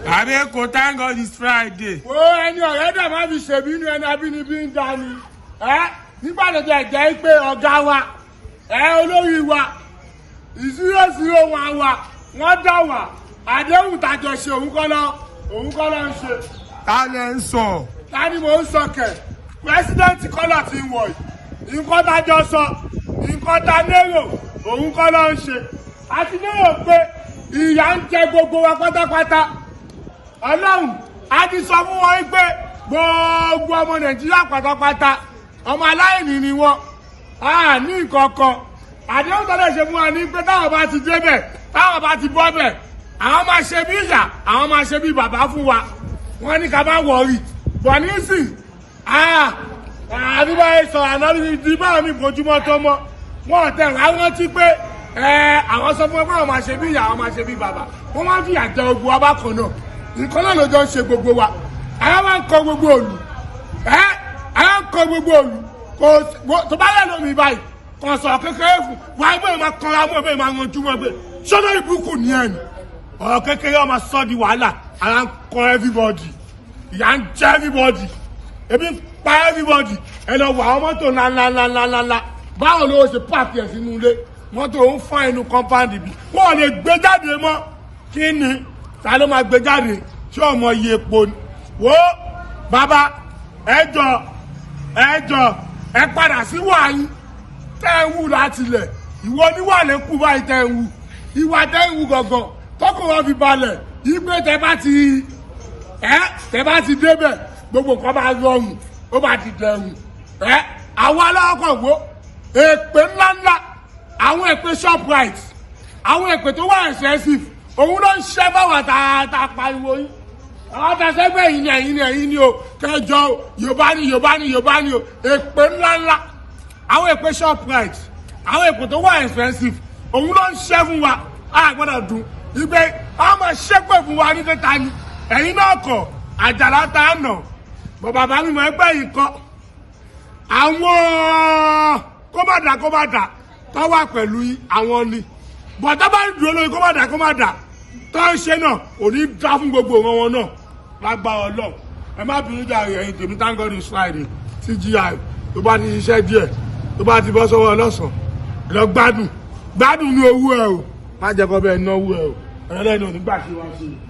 Abeko, thank God it's Friday. Oh, ẹni ọ̀rẹ́ dẹ̀ má fi ṣèbínú ẹni abínibí ń dání. Nígbà tó jẹ́ pé ọ̀gá wa, olórí wa, 001 wa, wọ́n dá wa, àdéhùn tàjọ ṣe òun kọ́ ló ń ṣe. Ta lẹ ń sọ? Ta ni mò ń sọ kẹ̀? Pírẹ́sídẹ̀ntì kọ́lọ̀ ti ń wọ̀ yìí. Nǹkan tájọ sọ, nǹkan tá lérò, òun kọ́ ló ń ṣe. A ti lérò pé ìyà ń jẹ gbogbo wa pátápátá. Ọlọ́run a ti sọ fún wọn pé gbogbo ọmọ Nàìjíríà pátápátá ọmọ aláìní ni wọn a ní ìkọ̀ọ̀kan àdéhùn tó lè ṣe fún wa ní pé táwọn bá ti débẹ̀ táwọn bá ti bọ́ bẹ̀ àwọn máa ṣe bí ìyá àwọn máa ṣe bí bàbá fún wa wọn ní ká bá wọ̀ọ̀rì bọ̀ nísìn àbí báyìí sọ àná ní báwọn mi bójúmọ́ tó mọ́ wọn tẹ̀ àwọn tí pé àwọn sọ fún wọn pé àwọn máa ṣe bí ìyá àwọn máa ṣe bí bàbá wọn máa ń fi àjẹ ogun wa bákan náà nǹkan náà lójó ń ṣe gbogbo wa àwọn máa ń kọ gbogbo òlù àwọn ń kọ gbogbo òlù kò tó bá yẹ lómi báyìí kò sọ kékeré fún wa ẹgbẹ́ máa kanra mọ́ ẹgbẹ́ máa ranjú mọ́ ẹgbẹ́ sọ́dọ̀ ìbùkù ní ẹ̀ ní ọ̀rọ̀ kékeré ọmọ sọ́ di wàhálà àwọn ń kọ everybody ìyà ń jẹ everybody ebi ń pa everybody ẹ lọ wọ àwọn mọ́tò ńláńláńláńláńlá báwo ló ṣe pààkì ẹ̀ sínú ilé mọ́tò ń fọ́n inú compound bí wọ́n lè gbé jáde mọ́ kí ni ta ló máa gbé jáde tí ọmọ iye epo ni wo bàbá ẹjọ ẹ padà sí wàyí tẹ ẹ wù láti lẹ ìwọ oníwà lè kú báyìí tẹ ẹ wù ìwà tẹ ẹ wù gangan tọkọ wọn fi balẹ̀ ìgbé tẹ bá ti débẹ̀ gbogbo nǹkan bá rọrùn ó bá ti dẹrùn àwọn aláwọkọ wo èpè ńláńlá àwọn èpè Shoprite àwọn èpè tó wà expensive òun ló ń ṣe báwa tá pariwo yín àwọn tẹsẹgbẹ ẹ̀yin ni o kẹjọ Yorùbá ni o èpè ńláńlá àwọn èpè Shoprite àwọn èpè tó wà expensive òun ló ń ṣe fún wa a gbọ́dọ̀ dùn ìgbé àwọn máa ṣépè fún wa ní tẹta ni ẹ̀yin náà kọ àjàlá tá a nà bọ bàbá mi mọ ẹgbẹ́ yìí kọ àwọn kó má dà tó wà pẹ̀lú àwọn ni bọ̀dá bá ń dúró lórí kó má dà tó ń ṣe náà ò ní dá fún gbogbo wọn náà lágbára Ọlọ́run ẹ má bínú jàre ẹ̀yin tèmi thank God it's Friday CGI tó bá ti ṣiṣẹ́ díẹ̀ tó bá ti bọ́ sọ́wọ́ ọlọ́sàn lọ gbádùn ní owó ẹ o má jẹ́ kó bẹ́ẹ̀ náwó ẹ o ẹ̀rẹ́lẹ́ni ò ní gbà ṣe wá sí i.